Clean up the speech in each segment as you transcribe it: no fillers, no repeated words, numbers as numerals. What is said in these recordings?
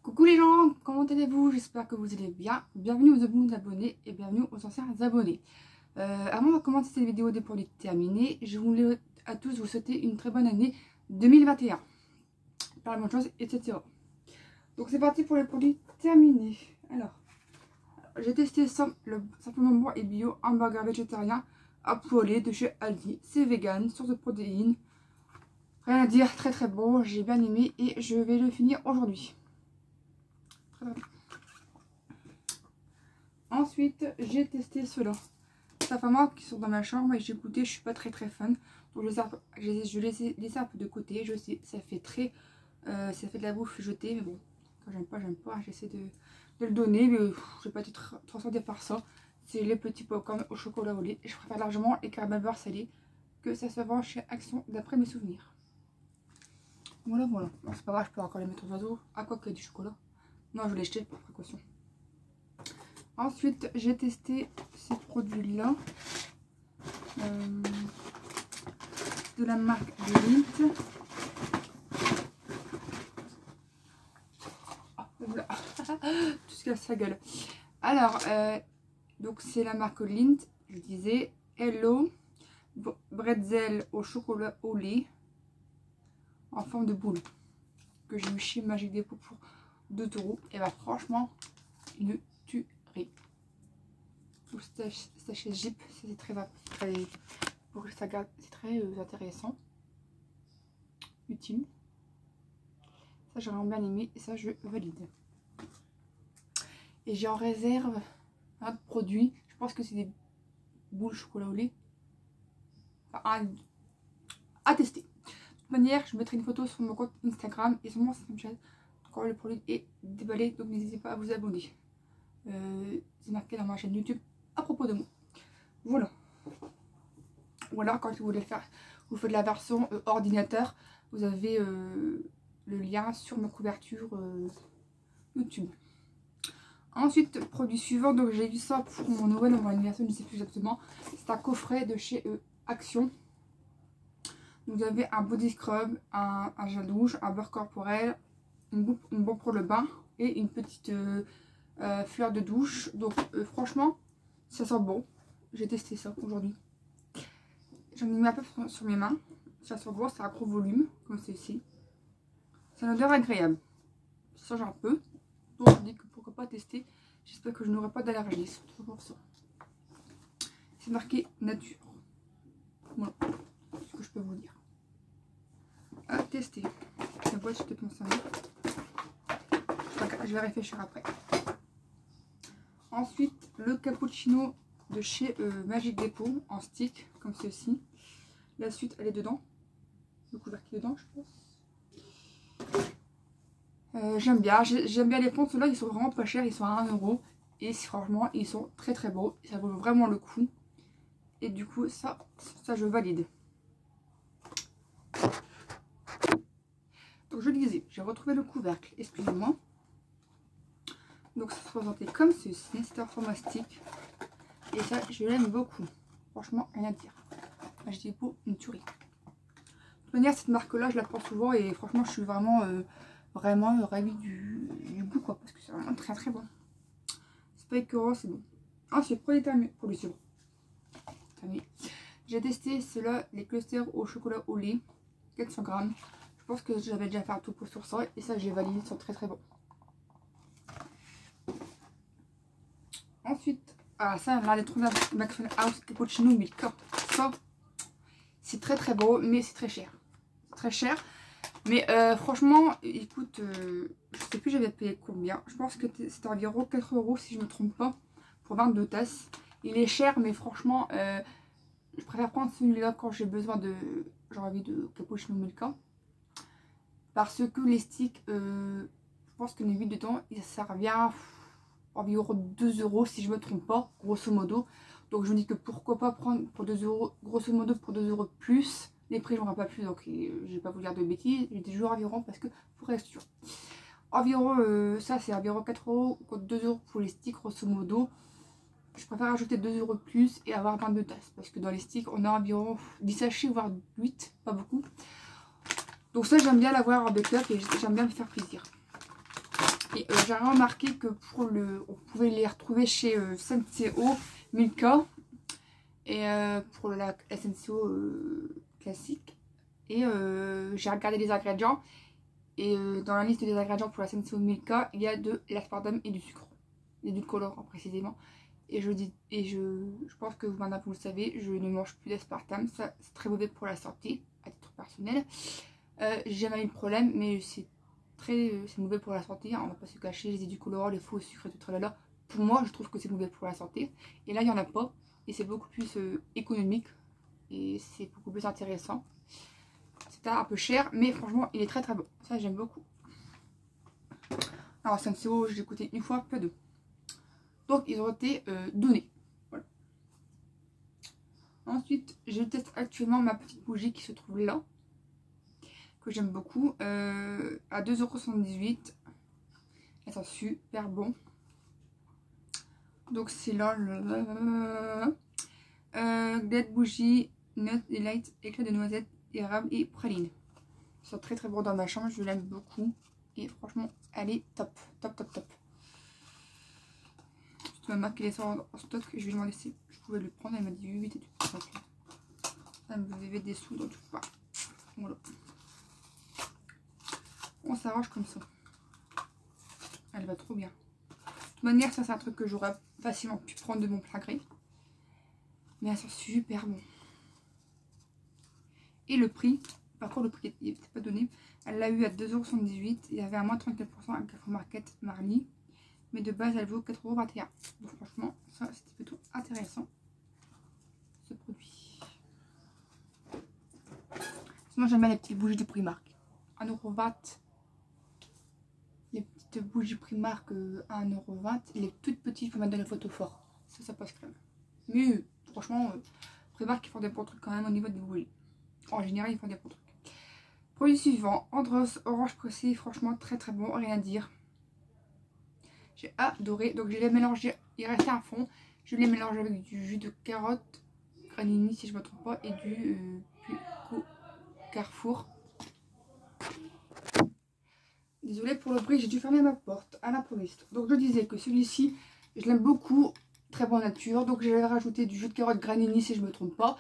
Coucou les gens, comment allez-vous? J'espère que vous allez bien. Bienvenue aux nouveaux abonnés et bienvenue aux anciens abonnés. Avant de commencer cette vidéo des produits terminés, je voulais à tous vous souhaiter une très bonne année 2021. Par la bonne chose, etc. Donc c'est parti pour les produits terminés. Alors, j'ai testé le simplement bon et bio hamburger végétarien à poêler de chez Aldi. C'est vegan, source de protéines. Rien à dire, très très bon, j'ai bien aimé et je vais le finir aujourd'hui. Ensuite, j'ai testé ceux-là. Ça fait moi qui sont dans ma chambre et j'ai goûté, je suis pas très fan. Donc je laisse un peu de côté. Je sais, ça fait ça fait de la bouffe jetée, mais bon, quand j'aime pas. J'essaie de le donner, mais je vais pas être transcendée par ça. C'est les petits popcorn au chocolat au lait. Et je préfère largement les caramels beurre salé que ça se vend chez Action d'après mes souvenirs. Voilà. Bon, c'est pas grave, je peux encore les mettre aux oiseaux. À quoi que du chocolat. Non, je l'ai jeté par précaution. Ensuite, j'ai testé ces produits-là. De la marque Lindt. Voilà. Tout ce casse sa gueule. Alors, donc c'est la marque Lindt. Je disais Hello Bretzel au chocolat au lait en forme de boule que j'ai eu chez Magic Depot pour 2 €. Et bah franchement, une tuerie. C'est chez Jeep, c'est très pour que ça garde, c'est très intéressant, utile. Ça j'ai vraiment bien aimé et ça je valide. Et j'ai en réserve un autre produit. Je pense que c'est des boules chocolat au lait. Enfin, à tester. De toute manière, je mettrai une photo sur mon compte Instagram et sur mon Snapchat quand le produit est déballé. Donc n'hésitez pas à vous abonner. C'est marqué dans ma chaîne YouTube à propos de moi. Voilà. Ou alors quand vous voulez faire, vous faites la version ordinateur, vous avez le lien sur ma couverture YouTube. Ensuite, produit suivant, donc j'ai vu ça pour mon Noël ou mon anniversaire, je ne sais plus exactement. C'est un coffret de chez Action. Vous avez un body scrub, un gel douche, un beurre corporel, une bombe pour le bain et une petite fleur de douche. Donc franchement, ça sent bon. J'ai testé ça aujourd'hui. J'en ai mis un peu sur mes mains. Ça sent bon, c'est un gros volume, comme ceci. C'est une odeur agréable. Ça change un peu. Donc je dis que pourquoi pas tester. J'espère que je n'aurai pas d'allergie, surtout pour ça. C'est marqué nature. Voilà ce que je peux vous dire. À tester. La boîte, je vais peut-être m'en servir. Je vais réfléchir après. Ensuite, le cappuccino de chez Magic Depot en stick, comme ceci. La suite, elle est dedans. Le couvercle est dedans, je pense. J'aime bien les ponts. Ceux-là, ils sont vraiment pas chers. Ils sont à 1 €. Et franchement, ils sont très beaux. Ça vaut vraiment le coup. Et du coup, ça je valide. Donc, je disais, j'ai retrouvé le couvercle. Excusez-moi. Donc, ça se présentait comme ceci. C'est un format stick. Et ça, je l'aime beaucoup. Franchement, rien à dire. J'ai dit pour une tuerie. De toute manière, cette marque-là, je la prends souvent. Et franchement, je suis vraiment ravie du goût, quoi. Parce que c'est vraiment très bon. Spike Euro, c'est bon. Ensuite, produit terminé. J'ai testé ceux-là, les clusters au chocolat au lait. 400 grammes. Je pense que j'avais déjà fait un topo sur ça. Et ça, j'ai validé. Ils sont très bons. Ensuite, ça, là, les trucs de Maxwell House Cappuccino Milka. Ça, c'est très beau, mais c'est très cher. Très cher. Mais franchement, écoute, je sais plus j'avais payé combien. Je pense que c'était environ 4 € si je me trompe pas. Pour 22 tasses. Il est cher, mais franchement, je préfère prendre celui-là quand j'ai besoin de. J'ai envie de Cappuccino Milka. Parce que les sticks, je pense que les 8 dedans, ça revient environ 2 € si je me trompe pas, grosso modo. Donc je me dis que pourquoi pas prendre pour 2 €, grosso modo pour 2 € de plus. Les prix, j'en ai pas plus, donc je vais pas vous dire de bêtises. J'ai des jours environ parce que pour être sûr. Environ, ça c'est environ 4 € contre 2 € pour les sticks, grosso modo. Je préfère ajouter 2 € de plus et avoir 22 tasses. Parce que dans les sticks, on a environ 10 sachets, voire 8, pas beaucoup. Donc ça, j'aime bien l'avoir en backup et j'aime bien me faire plaisir. Et j'ai remarqué que on pouvait les retrouver chez Senseo, Milka et pour la Senseo classique. Et j'ai regardé les ingrédients. Et dans la liste des ingrédients pour la Senseo Milka, il y a de l'aspartame et du sucre. Et du colorant précisément. Et je pense que maintenant vous le savez, je ne mange plus d'aspartame. Ça, c'est très mauvais pour la santé, à titre personnel. J'ai jamais eu de problème, mais c'est mauvais pour la santé. Hein, on va pas se cacher, les édulcorants, les faux sucres et tout tralala. Pour moi, je trouve que c'est mauvais pour la santé. Et là, il n'y en a pas. Et c'est beaucoup plus économique. Et c'est beaucoup plus intéressant. C'est un peu cher, mais franchement, il est très très bon. Ça, j'aime beaucoup. Alors, Senseo, j'ai écouté une fois, pas deux. Donc, ils ont été donnés. Voilà. Ensuite, je teste actuellement ma petite bougie qui se trouve là. Que j'aime beaucoup. À 2,78 €. Elle sent super bon. Donc, c'est là le... Glade bougie, Nut Delight, éclat de noisette, érable et praline. C'est très très bon dans ma chambre, je l'aime beaucoup. Et franchement, elle est top, top, top, top. Ma marque est en stock, je vais lui demander si je pouvais le prendre. Elle m'a dit oui, t'es tout. Ça me devait des sous, donc pas. Voilà. On s'arrange comme ça. Elle va trop bien. De toute manière, ça c'est un truc que j'aurais facilement pu prendre de mon plein gré. Mais elle sent super bon. Et le prix, par contre le prix n'était pas donné. Elle l'a eu à 2,78 €. Il y avait à moins 34% à Carrefour Market Marly. Mais de base, elle vaut 4,21 €. Donc franchement, ça c'était plutôt intéressant. Ce produit. Sinon j'aime bien les petites bougies de Primark. 1,20 €. Les petites bougies Primark à 1,20 €. Les toutes petites pour mettre dans les photos forts. Ça passe crème. Mais franchement, Primark ils font des bons trucs quand même au niveau des bougies. En général, ils font des bons trucs. Produit suivant, Andros orange pressé, franchement très très bon, rien à dire. J'ai adoré, donc je l'ai mélangé, il restait un fond, je l'ai mélangé avec du jus de carotte, granini si je ne me trompe pas, et du Pulco Carrefour. Désolée pour le bruit, j'ai dû fermer ma porte à l'improviste. Donc je disais que celui-ci, je l'aime beaucoup, très bon nature, donc je vais rajouter du jus de carotte granini si je ne me trompe pas,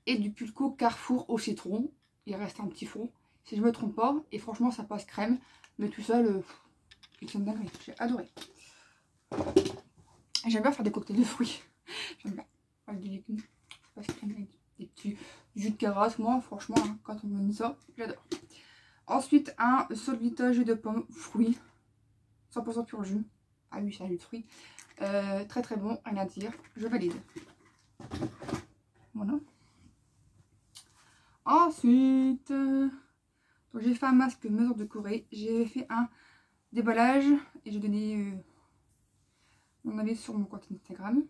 et du Pulco Carrefour au citron. Il reste un petit fond, si je ne me trompe pas. Et franchement, ça passe crème. Mais tout seul, c'est une dinguerie. J'ai adoré. J'aime bien faire des cocktails de fruits. J'aime bien. Avec des légumes. Ça passe crème avec des petits jus de carotte. Moi, franchement, hein, quand on me dit ça, j'adore. Ensuite, un Solvita jus de pomme fruits. 100% pur jus. Ah oui, c'est un jus de fruits. Très très bon, rien à dire. Je valide. Voilà. Ensuite, j'ai fait un masque mesure de Corée. J'ai fait un déballage et j'ai donné mon avis sur mon compte Instagram.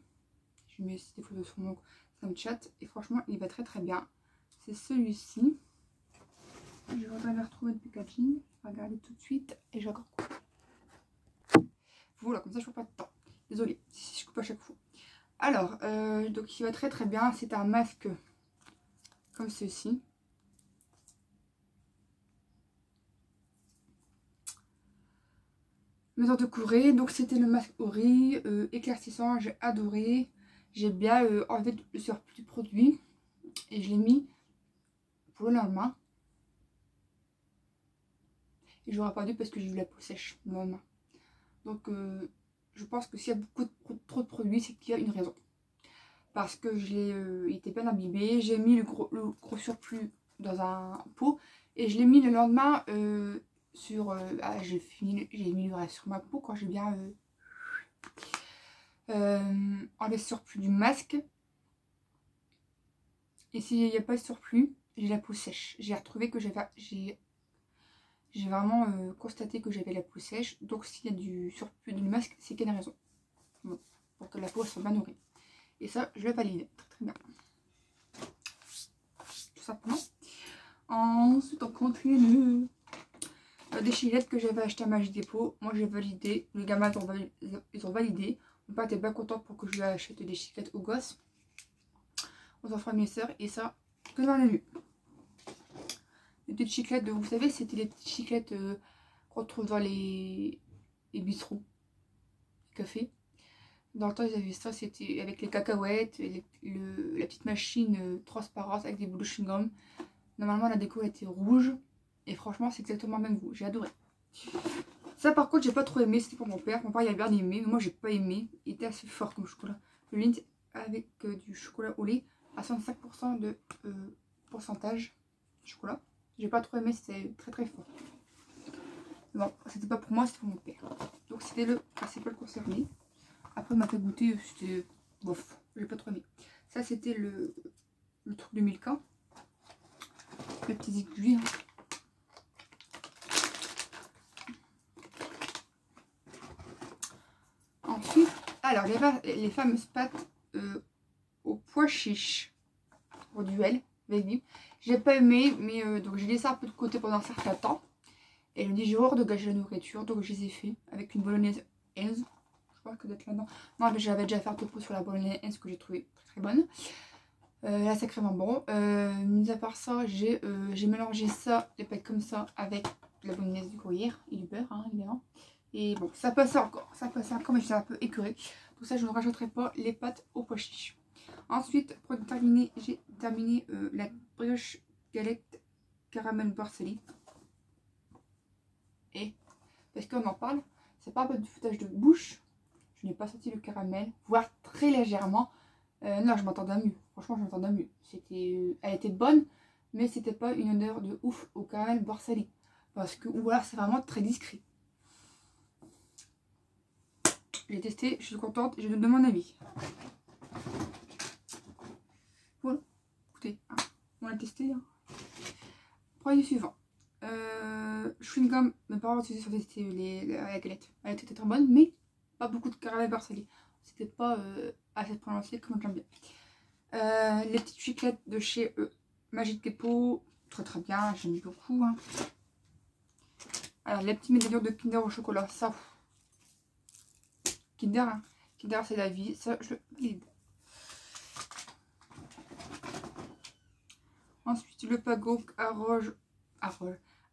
Je mets aussi des photos sur mon Snapchat et franchement, il va très très bien. C'est celui-ci. Je voudrais le retrouver le packaging. Je vais regarder tout de suite et je vais encore couper. Voilà, comme ça je ne perds pas de temps. Désolée si je coupe à chaque fois. Alors, donc il va très très bien. C'est un masque comme ceci. Mesure de Corée, donc c'était le masque au riz, éclaircissant, j'ai adoré. J'ai bien enlevé le surplus du produit et je l'ai mis pour le lendemain. Et j'aurais pas dû parce que j'ai eu la peau sèche le lendemain. Donc je pense que s'il y a trop de produits, c'est qu'il y a une raison. Parce que il était bien imbibé, j'ai mis le gros surplus dans un pot et je l'ai mis le lendemain sur... j'ai mis le reste sur ma peau quand j'ai bien enlevé le surplus du masque. Et s'il n'y a pas de surplus, j'ai la peau sèche. J'ai retrouvé que j'ai vraiment constaté que j'avais la peau sèche. Donc s'il y a du surplus du masque, c'est qu'il y a une raison. Bon, pour que la peau soit bien nourrie. Et ça, je le valide. Très très bien. Tout simplement. Ensuite, on continue. Des chilettes que j'avais acheté à Magie Dépôt. Moi, j'ai validé. Les gamins, ils ont validé. Mon père était bien content pour que je lui achète des chilettes aux gosses. Aux enfants de mes soeurs. Et ça, que j'en ai vu. Les petites chiclettes, vous savez, c'était les petites chiclettes qu'on trouve dans les et bistrot, café. Dans le temps, ils avaient ça, c'était avec les cacahuètes, et la petite machine transparente avec des boules de chewing-gum. Normalement, la déco était rouge. Et franchement, c'est exactement le même goût. J'ai adoré. Ça, par contre, j'ai pas trop aimé. C'était pour mon père. Mon père, il a bien aimé. Mais moi, j'ai pas aimé. Il était assez fort comme chocolat. Le Lindt avec du chocolat au lait à 65% de pourcentage de chocolat. J'ai pas trop aimé. C'était très très fort. Bon, c'était pas pour moi, c'était pour mon père. Donc, c'était le principal concerné. Après, il m'a fait goûter, c'était bof, j'ai pas trop aimé. Ça, c'était le truc de Milka. Les petits aiguilles. Ensuite, alors, les fameuses pâtes au pois chiche au duel, baby. J'ai pas aimé, mais donc j'ai laissé ça un peu de côté pendant un certain temps. Et je me dis, j'ai horreur de gâcher la nourriture, donc je les ai fait avec une bolognaise. Je crois que d'être là-dedans. Non, mais j'avais déjà fait un topo sur la bolognaise que j'ai trouvé très très bonne. Là, sacrément bon. Mis à part ça, j'ai mélangé ça, les pâtes comme ça, avec la bolognaise du gruyère et du beurre, hein, évidemment. Et bon, ça passait encore, mais j'étais un peu écœurée. Pour ça, je ne rajouterai pas les pâtes au pois chiche. Ensuite, pour terminer, j'ai terminé la brioche galette caramel beurre salé. Et, parce qu'on en parle, c'est pas un peu du foutage de bouche. Je n'ai pas senti le caramel, voire très légèrement. Non, je m'entendais mieux. Franchement, je m'entendais mieux. Elle était bonne, mais c'était pas une odeur de ouf au caramel beurre salé. Parce que, ou alors c'est vraiment très discret. J'ai testé, je suis contente, je donne mon avis. Voilà, écoutez, hein, on l'a testé. Hein. Produit suivant. Chewing gum, mes parents ont testé la galette. Elle était très bonne, mais pas beaucoup de caramel beurre salé. C'était pas assez prononcé comme j'aime bien. Les petites chiclettes de chez Magic Depot, très très bien, j'aime beaucoup. Hein. Alors, les petits médaillons de Kinder au chocolat, ça. Kinder, hein. Kinder c'est la vie, ça je valide. Ensuite, le Pago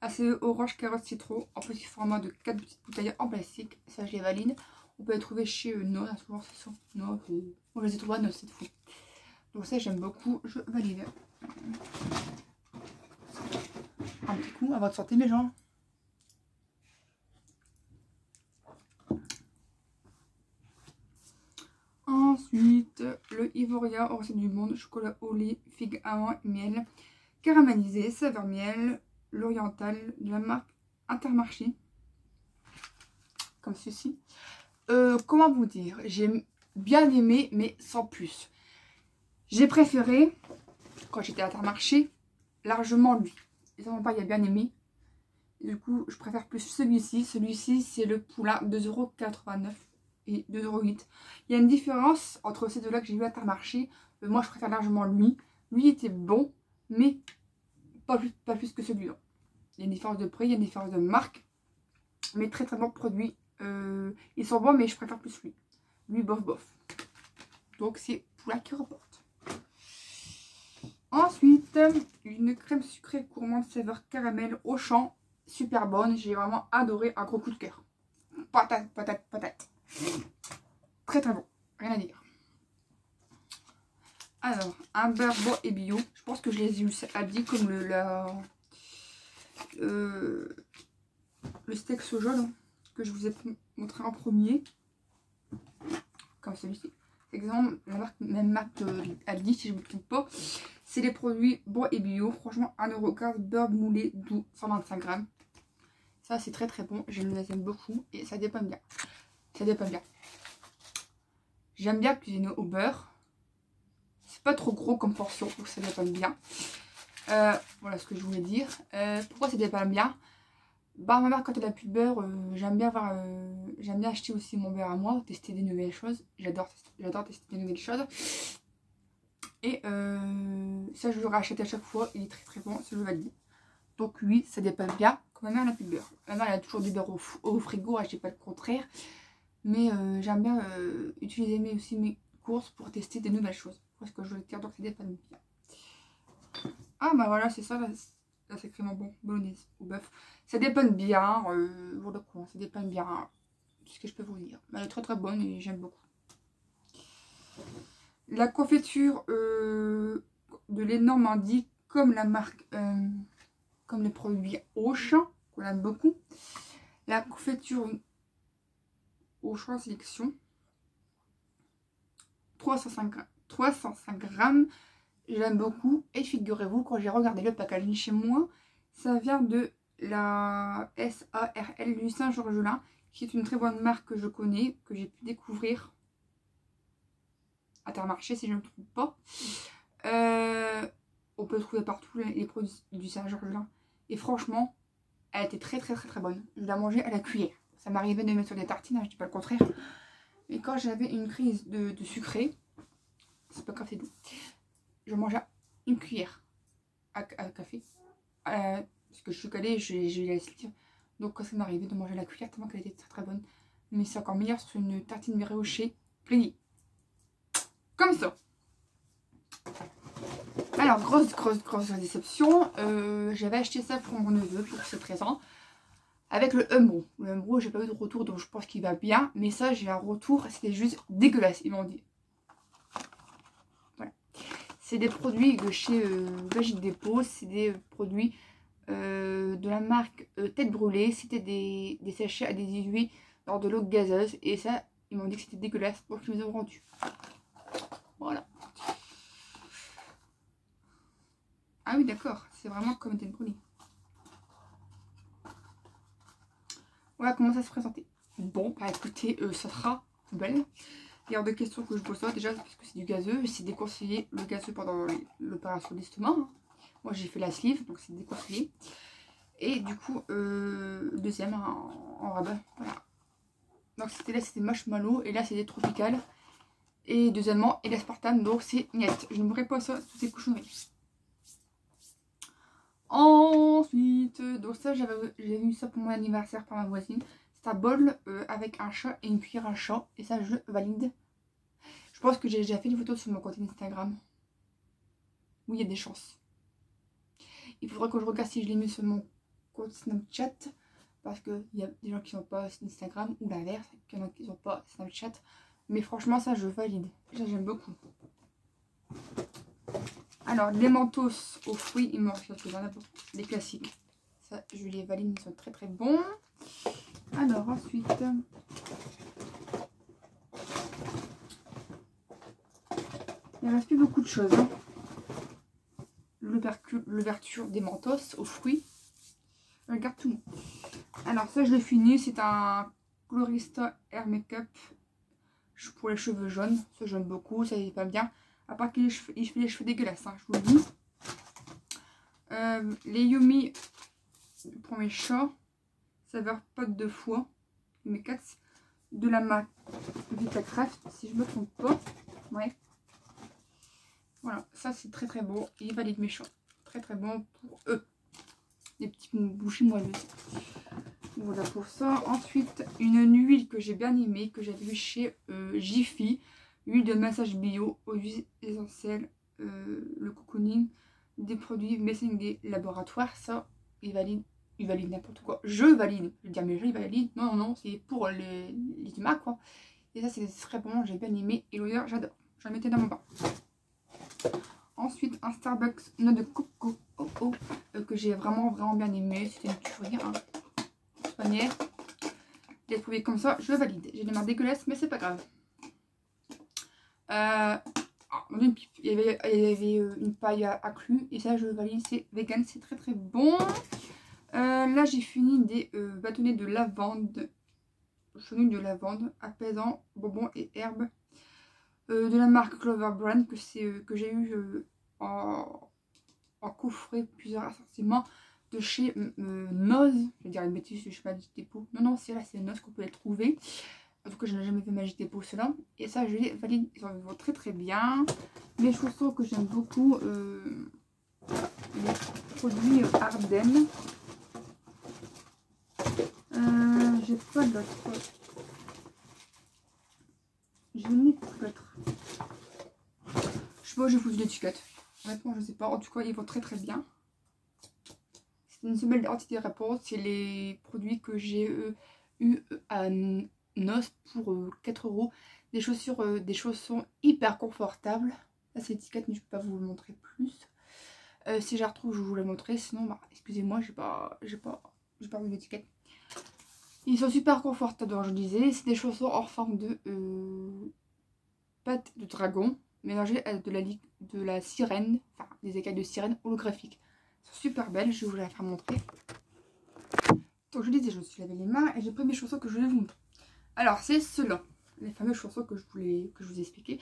ACE orange, carotte, citron en petit format de 4 petites bouteilles en plastique. Ça, je les valide. On peut les trouver chez No, souvent c'est ça. No, moi je les ai trouvés à No, c'est fou. Donc, ça, j'aime beaucoup, je valide. Un petit coup à votre santé, mes gens. Ensuite, le Ivoria au recette du monde, chocolat au lait, figue, amande, miel, caramélisé, saveur miel, l'oriental de la marque Intermarché, comme ceci. Comment vous dire, j'ai bien aimé, mais sans plus. J'ai préféré, quand j'étais à Intermarché, largement lui. Et ça, mon père, il a bien aimé. Du coup, je préfère plus celui-ci. Celui-ci, c'est le poulain, 2,89 € et 2,08 €. Il y a une différence entre ces deux-là que j'ai eu à Intermarché. Moi, je préfère largement lui. Lui était bon, mais pas plus que celui-là. Il y a une différence de prix, il y a une différence de marque. Mais très très bon produit. Ils sont bons, mais je préfère plus lui. Lui, bof bof. Donc, c'est poulain qui remporte. Ensuite, une crème sucrée gourmande saveur caramel au champ. Super bonne. J'ai vraiment adoré. Un gros coup de cœur. Patate, patate, patate. Très très bon. Rien à dire. Alors, un beurre beau et bio. Je pense que je les ai eu habillés comme le steak soja là, que je vous ai montré en premier. Comme celui-ci. C'est exemple la marque, même marque Aldi si je ne me trompe pas. C'est les produits bois et bio. Franchement, 1,15 €. Beurre moulé doux, 125 grammes. Ça, c'est très très bon. Je les aime beaucoup et ça dépend bien. Ça dépend bien. J'aime bien cuisiner au beurre. C'est pas trop gros comme portion, donc ça dépend bien. Voilà ce que je voulais dire. Pourquoi ça dépend bien? Bah, ma mère, quand elle a plus de beurre, j'aime bien acheter aussi mon beurre à moi, tester des nouvelles choses. J'adore tester des nouvelles choses. Et ça, je le rachète à chaque fois. Il est très très bon, ça je valide. Donc oui, ça dépend bien. Quand ma mère n'a plus de beurre. Ma mère elle a toujours du beurre au frigo, je dis pas le contraire. Mais j'aime bien utiliser aussi mes courses pour tester des nouvelles choses. Parce que je veux dire, donc ça dépend bien. Ah bah voilà, c'est ça, là c'est vraiment bon, bolognaise au bœuf. Ça dépend bien, ça dépend bien. tout ce que je peux vous dire. Elle est très très bonne et j'aime beaucoup. La confiture de lait Normandie, comme la marque, comme les produits Auchan, qu'on aime beaucoup. La confiture Auchan Sélection, 305 grammes, j'aime beaucoup. Et figurez-vous, quand j'ai regardé le packaging chez moi, ça vient de la SARL du Saint-Georgelin, qui est une très bonne marque que je connais, que j'ai pu découvrir à Intermarché si je ne me trompe pas. On peut trouver partout les produits du Saint-Georgelin. Et franchement, elle était très très très très bonne. Je la mangeais à la cuillère. Ça m'arrivait de mettre sur des tartines, hein, je dis pas le contraire. Mais quand j'avais une crise de sucré, c'est pas grave, c'est doux. Je mangeais une cuillère à café. Parce que je suis calée, je vais la laisser. Donc quand ça m'arrivait de manger à la cuillère, tellement qu'elle était très très bonne. Mais c'est encore meilleur sur une tartine briochée pliée. Comme ça. Alors, grosse déception. J'avais acheté ça pour mon neveu, pour ses 13 ans. Avec le Umbro. Le Umbro, j'ai pas eu de retour, donc je pense qu'il va bien. Mais ça, j'ai un retour, c'était juste dégueulasse, ils m'ont dit. Voilà. C'est des produits de chez Magic Depot. C'est des produits de la marque Tête Brûlée. C'était des sachets à dédiluer dans de l'eau gazeuse. Et ça, ils m'ont dit que c'était dégueulasse, donc ils me les ont rendus. Voilà. Ah oui, d'accord, c'est vraiment comme Tête Brûlée. Voilà comment ça se présentait. Bon, bah écoutez, ça sera belle. Il y a de questions que je pose pas déjà parce que c'est du gazeux. C'est déconseillé le gazeux pendant l'opération d'estomac. Hein. Moi j'ai fait la sleeve, donc c'est déconseillé. Et du coup, deuxième en rabat. Voilà. Donc c'était là, c'était marshmallow et là c'était tropical. Et deuxièmement, et l'aspartame, donc c'est niet. Je ne mourrai pas ça, toutes ces cochonneries. Ensuite, donc ça j'avais eu ça pour mon anniversaire par ma voisine. C'est un bol avec un chat et une cuillère à chat. Et ça je valide. Je pense que j'ai déjà fait une photo sur mon compte Instagram. Oui, il y a des chances. Il faudra que je regarde si je l'ai mis sur mon compte Snapchat. Parce qu'il y a des gens qui n'ont pas Instagram ou l'inverse. Il y en a qui n'ont pas Snapchat. Mais franchement ça je valide. Ça j'aime beaucoup. Alors, les mentos aux fruits, il m'en reste des classiques. Ça, je les valide, ils sont très très bons. Alors, ensuite, il ne reste plus beaucoup de choses. Hein. L'ouverture des mentos aux fruits. Je regarde tout. Alors, ça, je l'ai fini. C'est un Colorista Air Makeup pour les cheveux jaunes. Ça, j'aime beaucoup. Ça, il pas bien. À part qu'il fait les cheveux dégueulasses, hein, je vous le dis. Les Yumi pour mes chats. Saveur pâte de foie. Mes cats. De la marque Vitacraft, si je me trompe pas. Ouais. Voilà, ça c'est très très beau. Il valide mes chats. Très très bon pour eux. Des petites bouchées moelleuses. Voilà pour ça. Ensuite, une huile que j'ai bien aimée, que j'avais vue chez Jiffy. Huile de massage bio, aux huiles essentielles, le cocooning, des produits Messenger Laboratoire. Ça, il valide n'importe quoi. Je valide. Je veux dire, mais je valide. Non, non, c'est pour les humains, quoi. Et ça, c'est très bon. J'ai bien aimé. Et l'odeur, j'adore. Je la mettais dans mon bain. Ensuite, un Starbucks noix de coco que j'ai vraiment bien aimé. C'était une tuerie. Hein. Panier. Je l'ai trouvé comme ça. Je valide. J'ai des mains dégueulasses, mais c'est pas grave. Il y avait une paille accrue. Et ça, je valide. C'est vegan. C'est très très bon. Là, j'ai fini des bâtonnets de lavande. Chenille de lavande, apaisant, bonbons et herbes. De la marque Clover Brand que j'ai eu en coffret, plusieurs assortiments de chez Noz. Je vais dire une bêtise, je sais pas, Magic Depot. Non, c'est là, c'est Noz qu'on peut les trouver. En tout cas, je n'ai jamais fait Magic Depot, cela. Et ça, je les valide. Ils vont très très bien. Les chaussons que j'aime beaucoup, les produits Ardennes. J'ai pas d'autres. Je n'ai pas d'autres. Je sais pas où j'ai foutu l'étiquette. Honnêtement, je sais pas. En tout cas, ils vont très très bien. C'est une semelle d'identité réponse. C'est les produits que j'ai eu à noces pour 4 €. Des chaussures, des chaussons hyper confortables. Là c'est l'étiquette mais je peux pas vous le montrer plus. Si je la retrouve je vais vous la montrer. Sinon bah, excusez-moi j'ai pas vu l'étiquette. Ils sont super confortables, alors je disais. C'est des chaussons en forme de pattes de dragon mélangées à de la sirène, enfin des écailles de sirène holographiques. Elles sont super belles, je vais vous la faire montrer. Donc je disais, je me suis lavé les mains et j'ai pris mes chaussons que je voulais vous montrer. Alors c'est ceux-là, les fameux chaussons que je vous ai expliqué.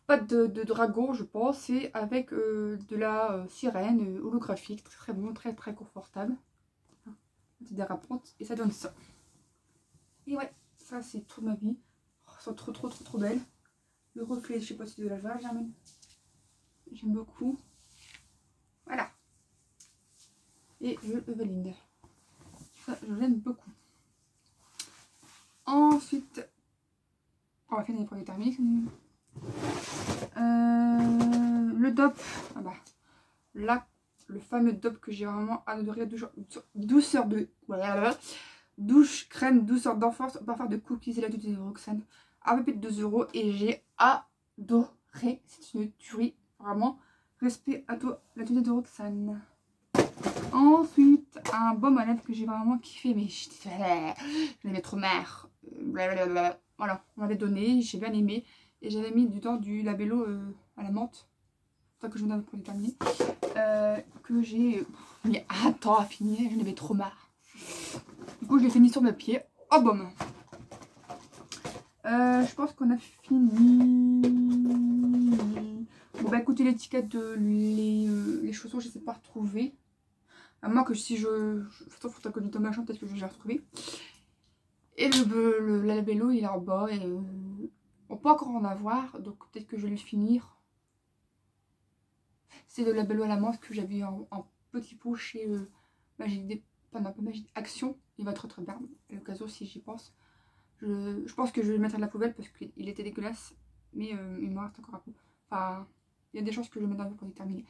Pattes de dragon je pense, c'est avec de la sirène holographique, très très bon, très très confortable. C'est dérapante et ça donne ça. Et ouais, ça c'est toute ma vie. Oh, elles sont trop belles. Le reflet, je sais pas si tu dois la voir, Germaine. J'aime beaucoup. Voilà. Et le Eveline. Ça, je l'aime beaucoup. Ensuite, on va faire des produits thermiques. Le DOP. Ah bah, là, le fameux DOP que j'ai vraiment adoré. Douceur de... Voilà. Douche, crème, douceur d'enfance, parfum de cookies et la tuile de Roxane. À peu près de 2 € et j'ai adoré. C'est une tuerie, vraiment. Respect à toi, la tuile de Roxane. Ensuite, un baume à lèvres que j'ai vraiment kiffé, mais je l'aimais trop mère. Voilà, on m'avait donné, j'ai bien aimé. Et j'avais mis du temps du labello à la menthe. C'est ça que je me donne pour les terminer. Que j'ai mis un temps à finir, je l'avais trop marre. Du coup, je l'ai fini sur mes pieds. Oh, baume. Je pense qu'on a fini. Bon, bah écoutez, l'étiquette de les chaussons, je ne sais pas retrouver. À moins que si je. Faut que je tombe machin, peut-être que je vais la retrouver. Et le labello, il est en bas. Et on peut encore en avoir. Donc peut-être que je vais le finir. C'est le labello à la menthe que j'avais en petit pot chez Magique Action. Il va être très bien. À l'occasion, si j'y pense. Je pense que je vais le mettre à la poubelle parce qu'il était dégueulasse. Mais il me reste encore un peu. Enfin, il y a des chances que je le mette dans le pour terminer.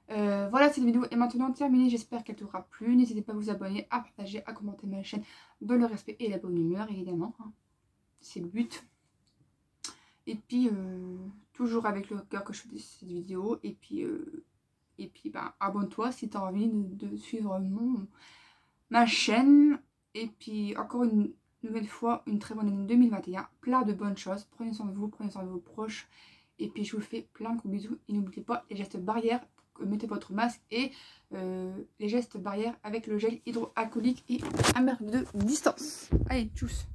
Voilà, cette vidéo est maintenant terminée. J'espère qu'elle t'aura plu. N'hésitez pas à vous abonner, à partager, à commenter ma chaîne dans le respect et la bonne humeur, évidemment. Hein. C'est le but. Et puis, toujours avec le cœur que je fais cette vidéo. Et puis bah, abonne-toi si tu as envie de suivre ma chaîne. Et puis, encore une nouvelle fois, une très bonne année 2021. Plein de bonnes choses. Prenez soin de vous, prenez soin de vos proches. Et puis, je vous fais plein de gros bisous. Et n'oubliez pas les gestes barrières. Mettez votre masque et les gestes barrières avec le gel hydroalcoolique et 1 mètre de distance. Allez, tchuss!